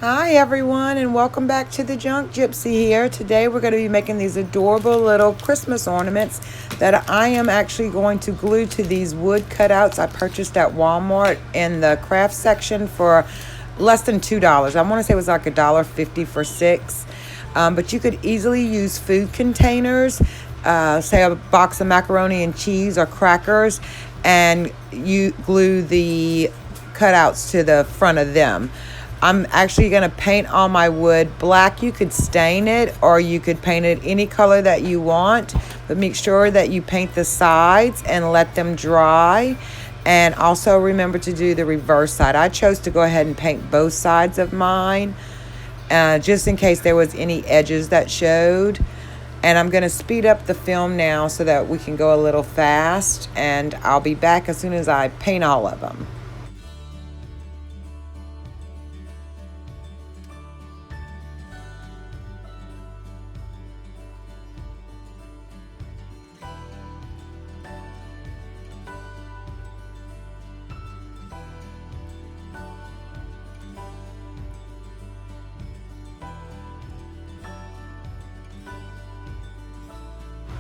Hi everyone, and welcome back to the Junk Gypsy here. Today we're going to be making these adorable little Christmas ornaments that I am actually going to glue to these wood cutouts I purchased at Walmart in the craft section for less than $2. I want to say it was like $1.50 for six. But you could easily use food containers, say a box of macaroni and cheese or crackers, and you glue the cutouts to the front of them. I'm actually going to paint all my wood black. You could stain it or you could paint it any color that you want, but make sure that you paint the sides and let them dry. And also remember to do the reverse side. I chose to go ahead and paint both sides of mine, just in case there was any edges that showed. And I'm going to speed up the film now so that we can go a little fast, and I'll be back as soon as I paint all of them.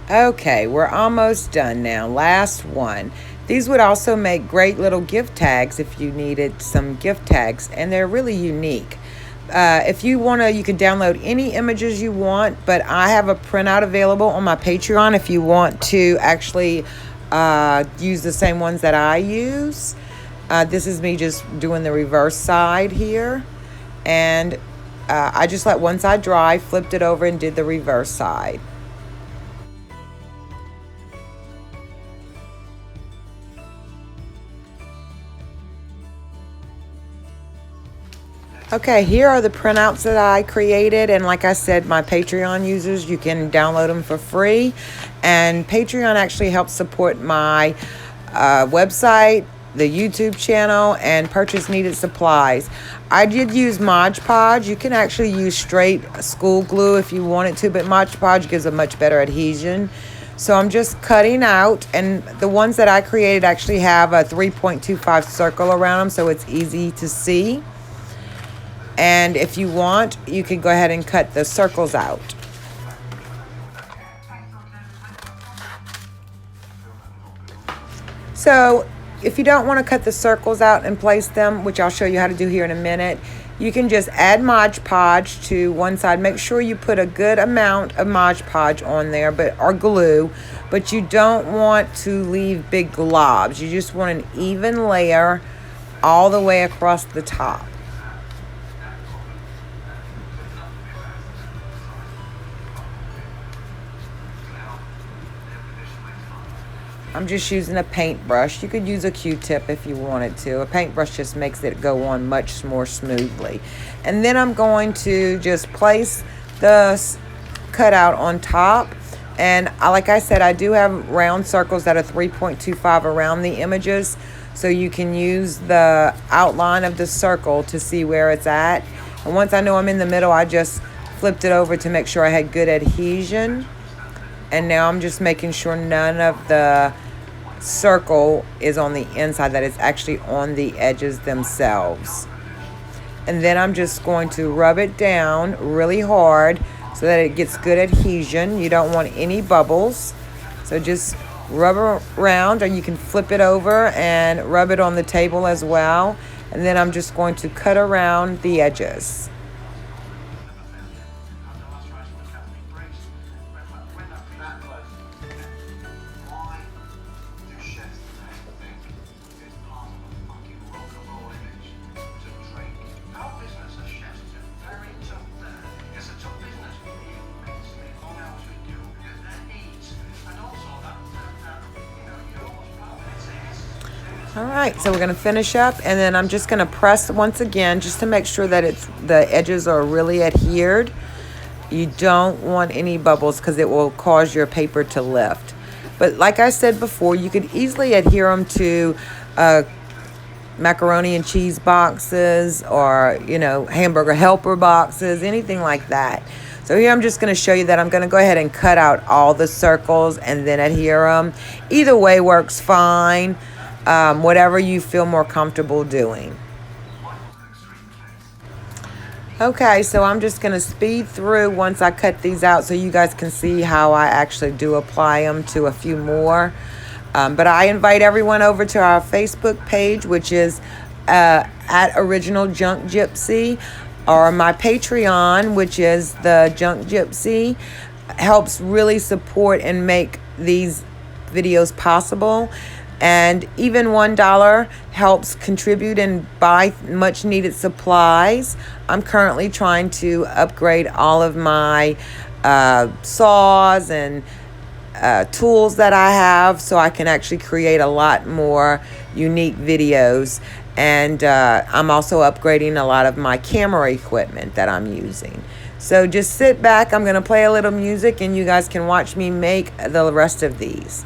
Okay, we're almost done now. Last one. These would also make great little gift tags if you needed some gift tags, and they're really unique. If you want to, you can download any images you want, but I have a printout available on my Patreon if you want to actually use the same ones that I use. This is me just doing the reverse side here, and I just let one side dry, flipped it over, and did the reverse side. Okay, here are the printouts that I created, and like I said, my Patreon users, you can download them for free, and Patreon actually helps support my website, the YouTube channel, and purchase needed supplies. I did use Modge Podge. You can actually use straight school glue if you wanted to, but Modge Podge gives a much better adhesion. So I'm just cutting out, and the ones that I created actually have a 3.25 circle around them, so it's easy to see. And if you want, you can go ahead and cut the circles out. So if you don't want to cut the circles out and place them, which I'll show you how to do here in a minute, you can just add Modge Podge to one side. Make sure you put a good amount of Modge Podge on there, or glue, but you don't want to leave big globs. You just want an even layer all the way across the top. I'm just using a paintbrush. You could use a Q-tip if you wanted to. A paintbrush just makes it go on much more smoothly. And then I'm going to just place the cutout on top. And like I said, I do have round circles that are 3.25 around the images. So you can use the outline of the circle to see where it's at. And once I know I'm in the middle, I just flipped it over to make sure I had good adhesion. And now I'm just making sure none of the circle is on the inside, that it's actually on the edges themselves. And then I'm just going to rub it down really hard so that it gets good adhesion. You don't want any bubbles. So just rub around, or you can flip it over and rub it on the table as well. And then I'm just going to cut around the edges. All right, so we're going to finish up, and then I'm just going to press once again just to make sure that the edges are really adhered. You don't want any bubbles because it will cause your paper to lift. But like I said before, you could easily adhere them to macaroni and cheese boxes, or hamburger helper boxes, anything like that. So here I'm just going to show you that I'm going to go ahead and cut out all the circles and then adhere them. Either way works fine. Whatever you feel more comfortable doing. Okay, so I'm just going to speed through once I cut these out so you guys can see how I actually do apply them to a few more. But I invite everyone over to our Facebook page, which is at Original Junk Gypsy, or my Patreon, which is the Junk Gypsy. Helps really support and make these videos possible. And even $1 helps contribute and buy much needed supplies. I'm currently trying to upgrade all of my saws and tools that I have so I can actually create a lot more unique videos. And I'm also upgrading a lot of my camera equipment that I'm using. So just sit back. I'm going to play a little music and you guys can watch me make the rest of these.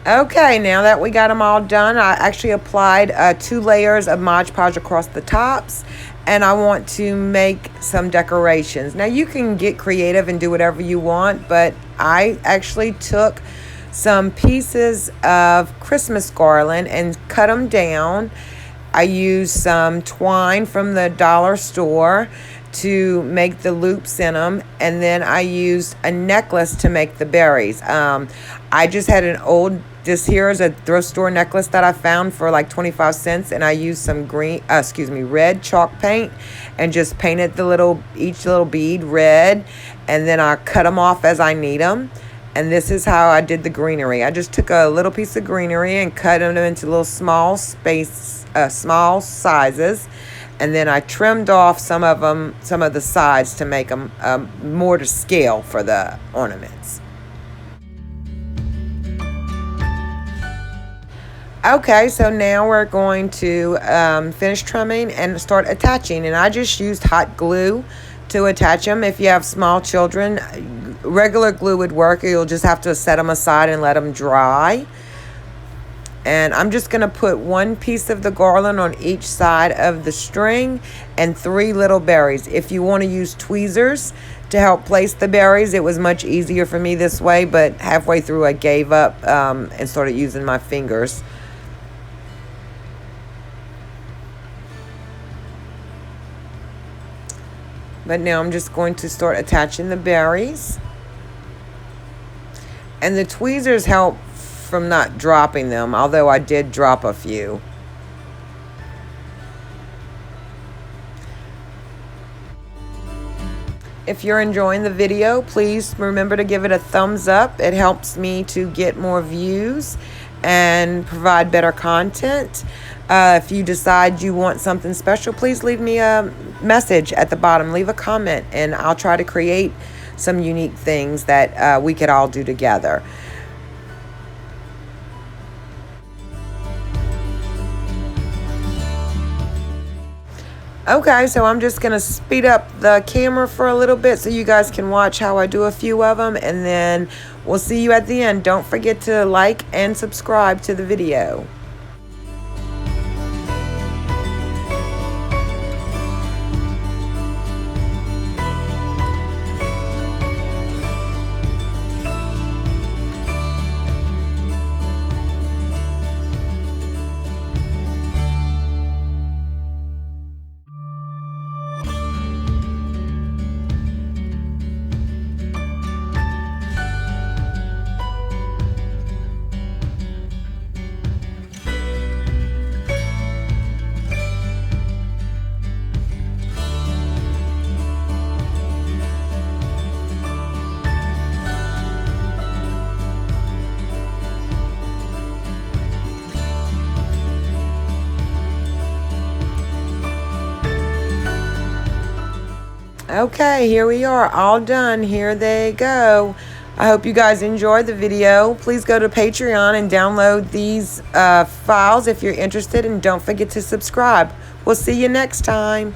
Okay, now that we got them all done, I actually applied 2 layers of Modge Podge across the tops, and I want to make some decorations. Now you can get creative and do whatever you want, but I actually took some pieces of Christmas garland and cut them down. I used some twine from the dollar store to make the loops in them, and then I used a necklace to make the berries. I just had an old, this here is a thrift store necklace that I found for like 25 cents, and I used some red chalk paint and just painted each little bead red, and then I cut them off as I need them. And this is how I did the greenery. I just took a little piece of greenery and cut them into little small sizes. And then I trimmed off some of the sides to make them more to scale for the ornaments. Okay, so now we're going to finish trimming and start attaching. And I just used hot glue to attach them. If you have small children, regular glue would work. You'll just have to set them aside and let them dry. And I'm just going to put one piece of the garland on each side of the string and 3 little berries. If you want to use tweezers to help place the berries, it was much easier for me this way, but halfway through I gave up and started using my fingers. But now I'm just going to start attaching the berries. And the tweezers help from not dropping them, although I did drop a few. If you're enjoying the video, please remember to give it a thumbs up. It helps me to get more views and provide better content. If you decide you want something special, please leave me a message at the bottom. Leave a comment, and I'll try to create some unique things that we could all do together. Okay, so I'm just going to speed up the camera for a little bit so you guys can watch how I do a few of them, and then we'll see you at the end. Don't forget to like and subscribe to the video. Okay, here we are, all done. Here they go. I hope you guys enjoyed the video. Please go to Patreon and download these files if you're interested, and don't forget to subscribe. We'll see you next time.